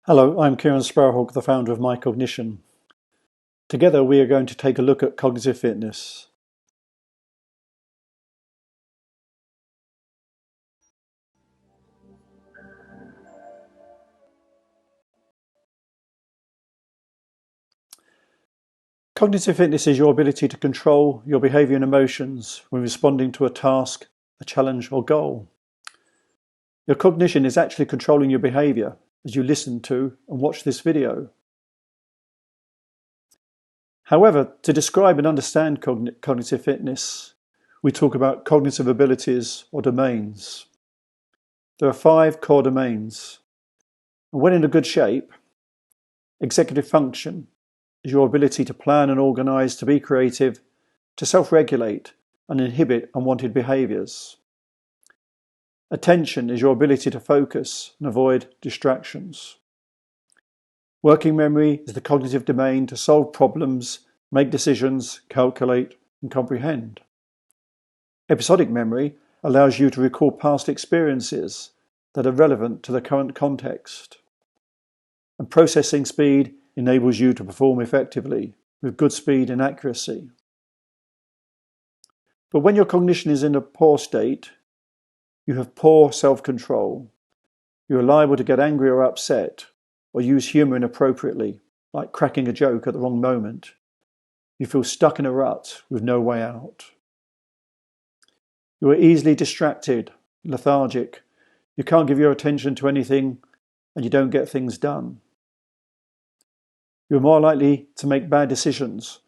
Hello, I'm Kieran Sparrowhawk, the founder of MyCognition. Together we are going to take a look at cognitive fitness. Cognitive fitness is your ability to control your behaviour and emotions when responding to a task, a challenge or goal. Your cognition is actually controlling your behaviour as you listen to and watch this video. However, to describe and understand cognitive fitness, we talk about cognitive abilities or domains. There are 5 core domains. And when in a good shape, executive function is your ability to plan and organise, to be creative, to self-regulate and inhibit unwanted behaviours. Attention is your ability to focus and avoid distractions. Working memory is the cognitive domain to solve problems, make decisions, calculate and comprehend. Episodic memory allows you to recall past experiences that are relevant to the current context. And processing speed enables you to perform effectively with good speed and accuracy. But when your cognition is in a poor state, you have poor self-control. You are liable to get angry or upset, or use humour inappropriately, like cracking a joke at the wrong moment. You feel stuck in a rut with no way out. You are easily distracted, lethargic. You can't give your attention to anything, and you don't get things done. You are more likely to make bad decisions,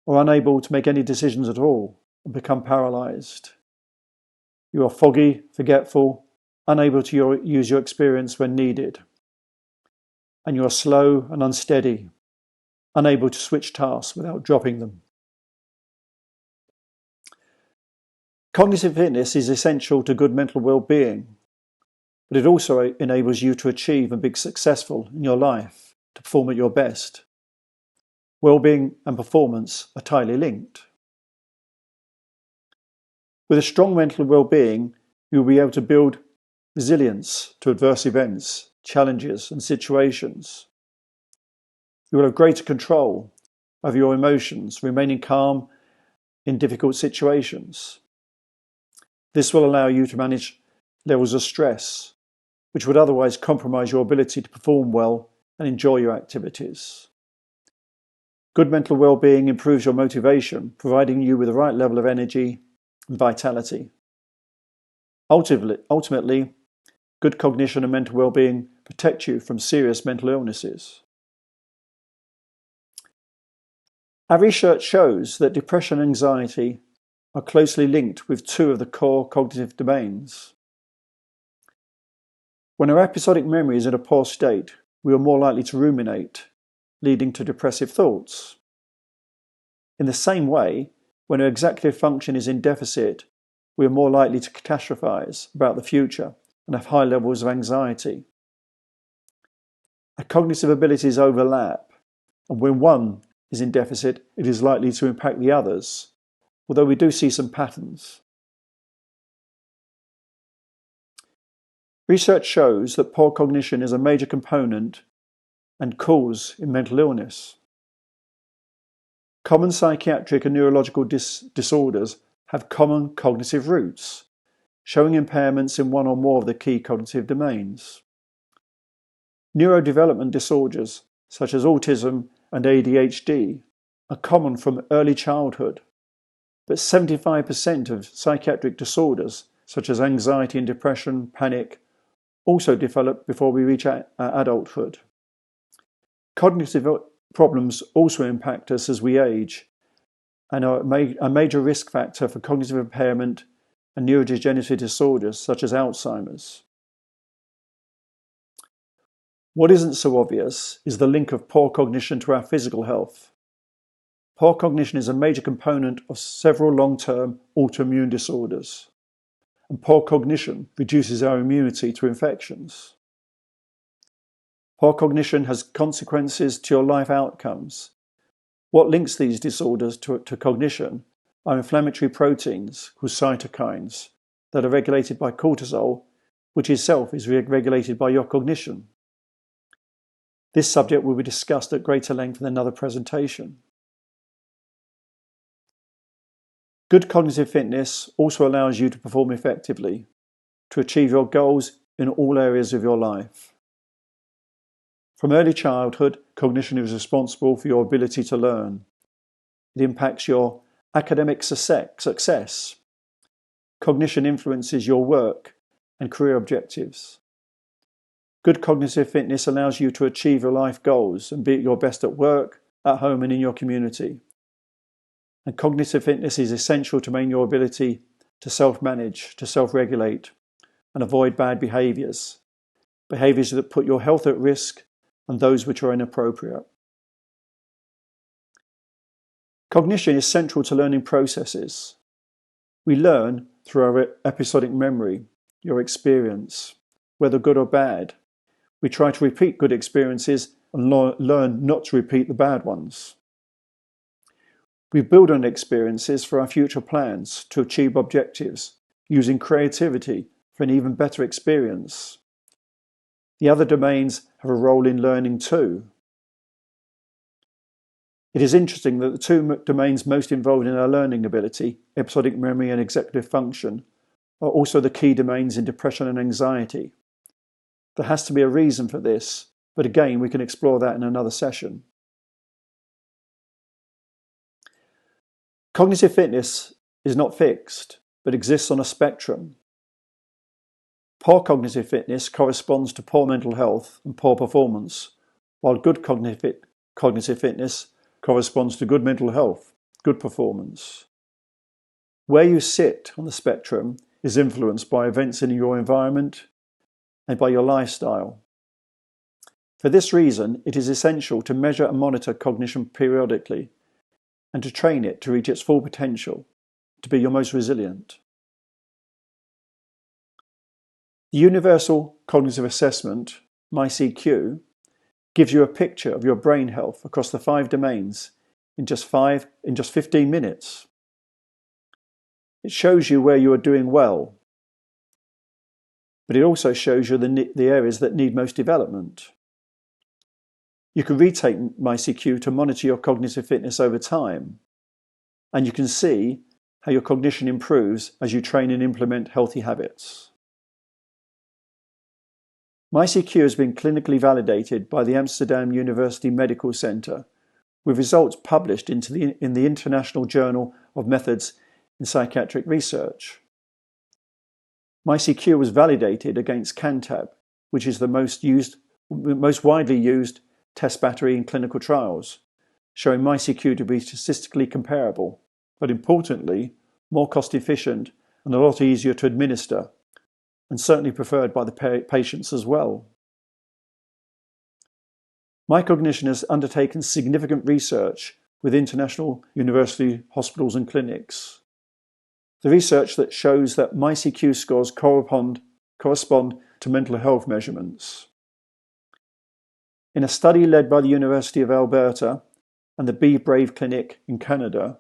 or unable to make any decisions at all, and become paralysed. You are foggy, forgetful, unable to use your experience when needed. And you are slow and unsteady, unable to switch tasks without dropping them. Cognitive fitness is essential to good mental well-being, but it also enables you to achieve and be successful in your life, to perform at your best. Well-being and performance are tightly linked. With a strong mental well-being, you will be able to build resilience to adverse events, challenges and situations. You will have greater control over your emotions, remaining calm in difficult situations. This will allow you to manage levels of stress, which would otherwise compromise your ability to perform well and enjoy your activities. Good mental well-being improves your motivation, providing you with the right level of energy and vitality. Ultimately, good cognition and mental well-being protect you from serious mental illnesses. Our research shows that depression and anxiety are closely linked with 2 of the core cognitive domains. When our episodic memory is in a poor state, we are more likely to ruminate, leading to depressive thoughts. In the same way, when our executive function is in deficit, we are more likely to catastrophize about the future and have high levels of anxiety. Our cognitive abilities overlap, and when one is in deficit, it is likely to impact the others, although we do see some patterns. Research shows that poor cognition is a major component and cause in mental illness. Common psychiatric and neurological disorders have common cognitive roots, showing impairments in one or more of the key cognitive domains. Neurodevelopment disorders, such as autism and ADHD, are common from early childhood, but 75% of psychiatric disorders, such as anxiety and depression, panic, also develop before we reach adulthood. Cognitive problems also impact us as we age and are a major risk factor for cognitive impairment and neurodegenerative disorders such as Alzheimer's. What isn't so obvious is the link of poor cognition to our physical health. Poor cognition is a major component of several long-term autoimmune disorders, and poor cognition reduces our immunity to infections. Poor cognition has consequences to your life outcomes. What links these disorders to cognition are inflammatory proteins called cytokines that are regulated by cortisol, which itself is regulated by your cognition. This subject will be discussed at greater length in another presentation. Good cognitive fitness also allows you to perform effectively, to achieve your goals in all areas of your life. From early childhood, cognition is responsible for your ability to learn. It impacts your academic success. Cognition influences your work and career objectives. Good cognitive fitness allows you to achieve your life goals and be at your best at work, at home, and in your community. And cognitive fitness is essential to maintain your ability to self-manage, to self-regulate, and avoid bad behaviours that put your health at risk and those which are inappropriate. Cognition is central to learning processes. We learn through our episodic memory, your experience, whether good or bad. We try to repeat good experiences and learn not to repeat the bad ones. We build on experiences for our future plans to achieve objectives, using creativity for an even better experience. The other domains have a role in learning too. It is interesting that the two domains most involved in our learning ability, episodic memory and executive function, are also the key domains in depression and anxiety. There has to be a reason for this, but again, we can explore that in another session. Cognitive fitness is not fixed, but exists on a spectrum. Poor cognitive fitness corresponds to poor mental health and poor performance, while good cognitive fitness corresponds to good mental health, good performance. Where you sit on the spectrum is influenced by events in your environment and by your lifestyle. For this reason, it is essential to measure and monitor cognition periodically and to train it to reach its full potential, to be your most resilient. The Universal Cognitive Assessment, MyCQ, gives you a picture of your brain health across the 5 domains in just 15 minutes. It shows you where you are doing well, but it also shows you the areas that need most development. You can retake MyCQ to monitor your cognitive fitness over time, and you can see how your cognition improves as you train and implement healthy habits. MyCQ has been clinically validated by the Amsterdam University Medical Center, with results published in the International Journal of Methods in Psychiatric Research. MyCQ was validated against Cantab, which is the most widely used test battery in clinical trials, showing MyCQ to be statistically comparable, but importantly, more cost efficient and a lot easier to administer, and certainly preferred by the patients as well. MyCognition has undertaken significant research with international university hospitals and clinics. The research that shows that MyCQ scores correspond to mental health measurements. In a study led by the University of Alberta and the Be Brave Clinic in Canada,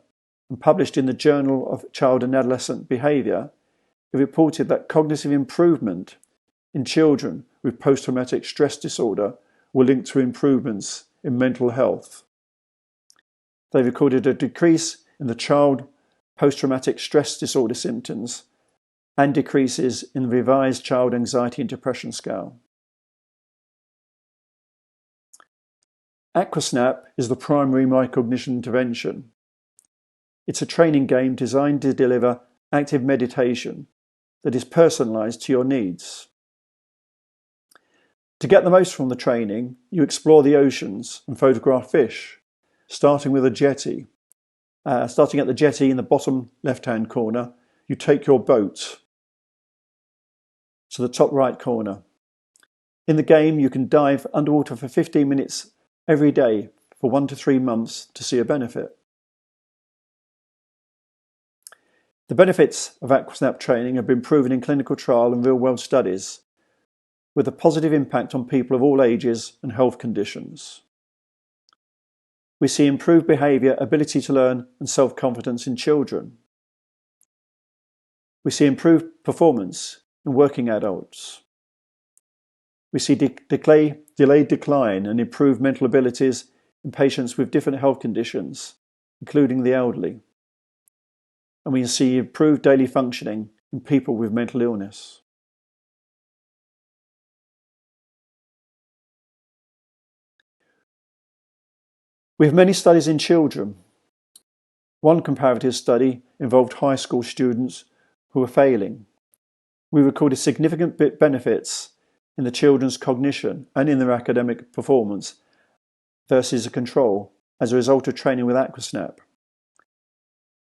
and published in the Journal of Child and Adolescent Behaviour, it reported that cognitive improvement in children with post-traumatic stress disorder were linked to improvements in mental health. They recorded a decrease in the child post-traumatic stress disorder symptoms and decreases in the revised child anxiety and depression scale. AquaSnap is the primary MyCognition intervention. It's a training game designed to deliver active meditation that is personalised to your needs. To get the most from the training, you explore the oceans and photograph fish, starting with a jetty. Starting at the jetty in the bottom left-hand corner, you take your boat to the top right corner. In the game, you can dive underwater for 15 minutes every day for 1 to 3 months to see a benefit. The benefits of AquaSnap training have been proven in clinical trial and real-world studies, with a positive impact on people of all ages and health conditions. We see improved behaviour, ability to learn and self-confidence in children. We see improved performance in working adults. We see delayed decline and improved mental abilities in patients with different health conditions, including the elderly. And we see improved daily functioning in people with mental illness. We have many studies in children. One comparative study involved high school students who were failing. We recorded significant benefits in the children's cognition and in their academic performance versus a control as a result of training with Aquasnap.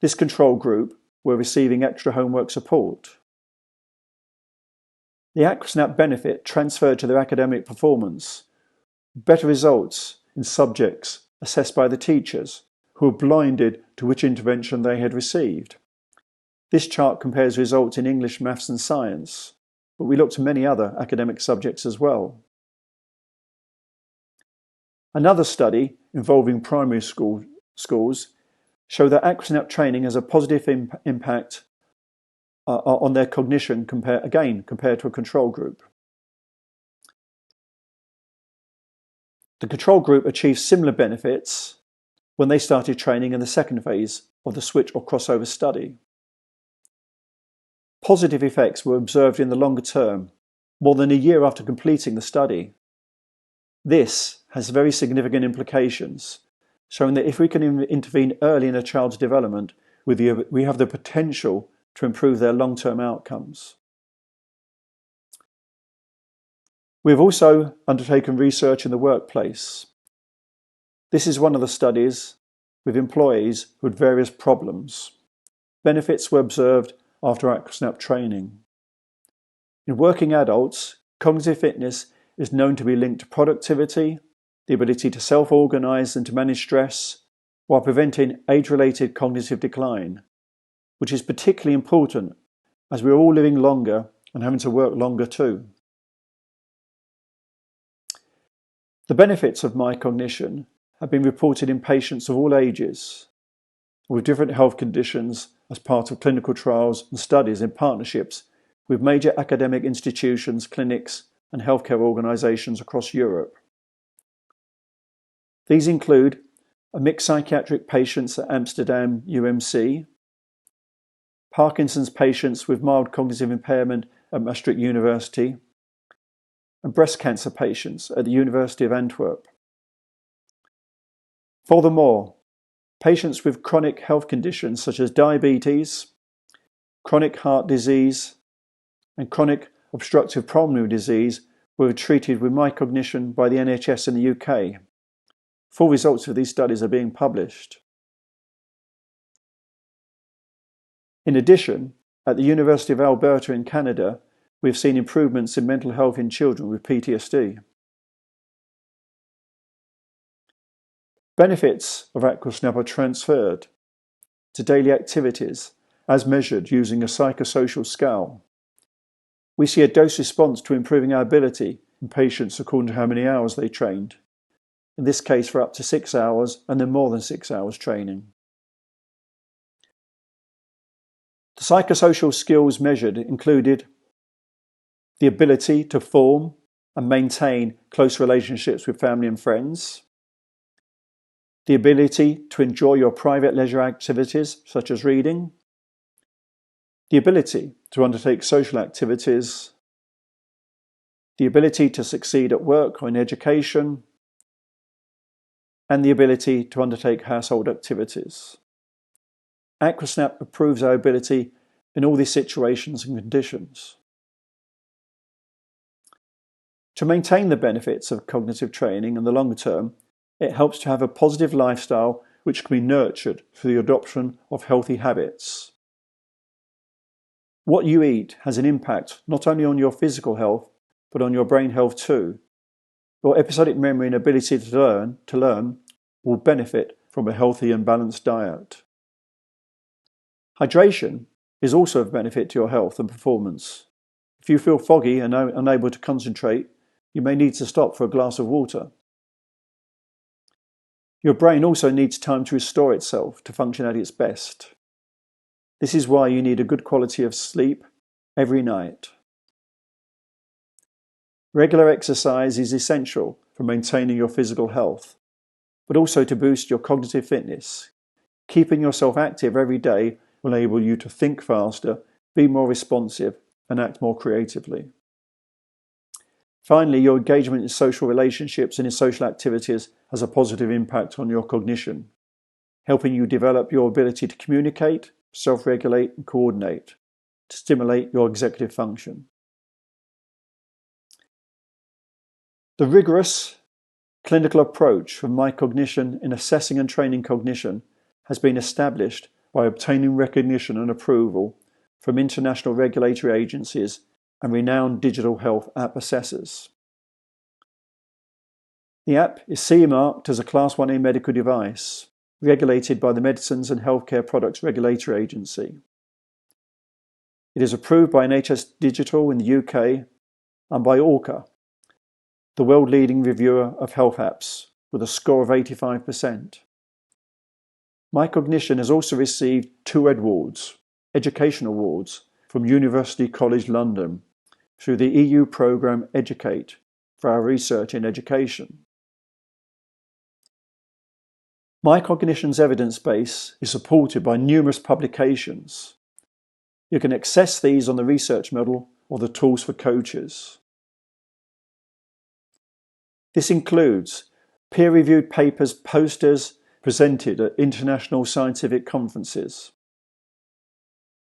This control group were receiving extra homework support. The Aquasnap benefit transferred to their academic performance, better results in subjects assessed by the teachers, who were blinded to which intervention they had received. This chart compares results in English, maths and science, but we looked at many other academic subjects as well. Another study involving primary schools showed that Aquasnap training has a positive impact on their cognition compared to a control group. The control group achieved similar benefits when they started training in the second phase of the switch or crossover study. Positive effects were observed in the longer term, more than a year after completing the study. This has very significant implications, showing that if we can intervene early in a child's development, we have the potential to improve their long-term outcomes. We have also undertaken research in the workplace. This is one of the studies with employees who had various problems. Benefits were observed after Aquasnap training. In working adults, cognitive fitness is known to be linked to productivity, the ability to self-organize and to manage stress, while preventing age-related cognitive decline, which is particularly important as we're all living longer and having to work longer too. The benefits of MyCognition have been reported in patients of all ages with different health conditions as part of clinical trials and studies in partnerships with major academic institutions, clinics and healthcare organisations across Europe. These include a mixed psychiatric patients at Amsterdam UMC, Parkinson's patients with mild cognitive impairment at Maastricht University, and breast cancer patients at the University of Antwerp. Furthermore, patients with chronic health conditions such as diabetes, chronic heart disease, and chronic obstructive pulmonary disease were treated with MyCognition by the NHS in the UK. Full results of these studies are being published. In addition, at the University of Alberta in Canada, we have seen improvements in mental health in children with PTSD. Benefits of Aquasnap are transferred to daily activities as measured using a psychosocial scale. We see a dose response to improving our ability in patients according to how many hours they trained, in this case for up to 6 hours and then more than 6 hours training. The psychosocial skills measured included the ability to form and maintain close relationships with family and friends, the ability to enjoy your private leisure activities such as reading, the ability to undertake social activities, the ability to succeed at work or in education, and the ability to undertake household activities. Aquasnap improves our ability in all these situations and conditions. To maintain the benefits of cognitive training in the longer term, it helps to have a positive lifestyle which can be nurtured through the adoption of healthy habits. What you eat has an impact not only on your physical health, but on your brain health too. Your episodic memory and ability to learn will benefit from a healthy and balanced diet. Hydration is also of benefit to your health and performance. If you feel foggy and unable to concentrate, you may need to stop for a glass of water. Your brain also needs time to restore itself to function at its best. This is why you need a good quality of sleep every night. Regular exercise is essential for maintaining your physical health, but also to boost your cognitive fitness. Keeping yourself active every day will enable you to think faster, be more responsive, and act more creatively. Finally, your engagement in social relationships and in social activities has a positive impact on your cognition, helping you develop your ability to communicate, self-regulate, and coordinate to stimulate your executive function. The rigorous clinical approach from MyCognition in assessing and training cognition has been established by obtaining recognition and approval from international regulatory agencies and renowned digital health app assessors. The app is CE marked as a Class 1A medical device, regulated by the Medicines and Healthcare Products Regulatory Agency. It is approved by NHS Digital in the UK and by Orca, the world-leading reviewer of health apps, with a score of 85%. MyCognition has also received 2 education awards, from University College London through the EU programme Educate for our research in education. MyCognition's evidence base is supported by numerous publications. You can access these on the research model or the tools for coaches. This includes peer-reviewed papers, posters presented at international scientific conferences,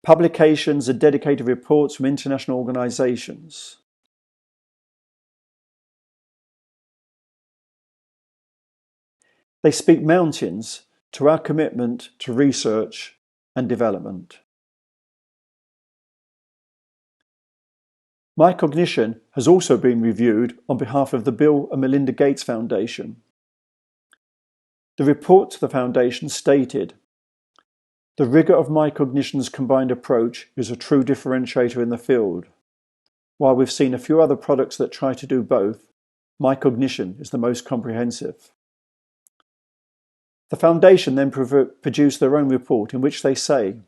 publications and dedicated reports from international organisations, they speak mountains to our commitment to research and development. MyCognition has also been reviewed on behalf of the Bill and Melinda Gates Foundation. The report to the foundation stated, "The rigour of MyCognition's combined approach is a true differentiator in the field. While we've seen a few other products that try to do both, MyCognition is the most comprehensive." The foundation then produced their own report in which they say,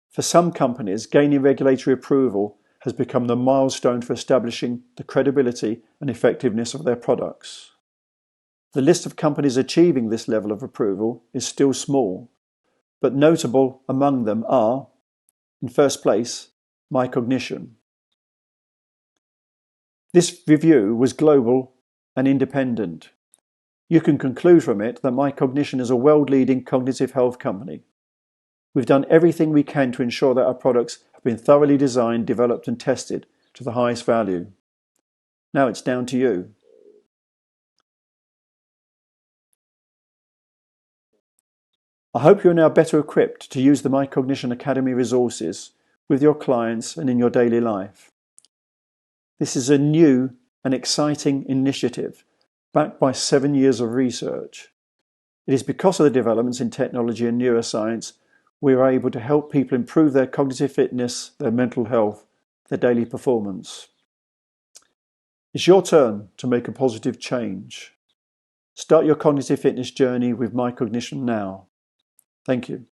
"For some companies, gaining regulatory approval has become the milestone for establishing the credibility and effectiveness of their products. The list of companies achieving this level of approval is still small, but notable among them are, in first place, MyCognition." This review was global and independent. You can conclude from it that MyCognition is a world-leading cognitive health company. We've done everything we can to ensure that our products have been thoroughly designed, developed and tested to the highest value. Now it's down to you. I hope you're now better equipped to use the MyCognition Academy resources with your clients and in your daily life. This is a new and exciting initiative backed by 7 years of research. It is because of the developments in technology and neuroscience we are able to help people improve their cognitive fitness, their mental health, their daily performance. It's your turn to make a positive change. Start your cognitive fitness journey with MyCognition now. Thank you.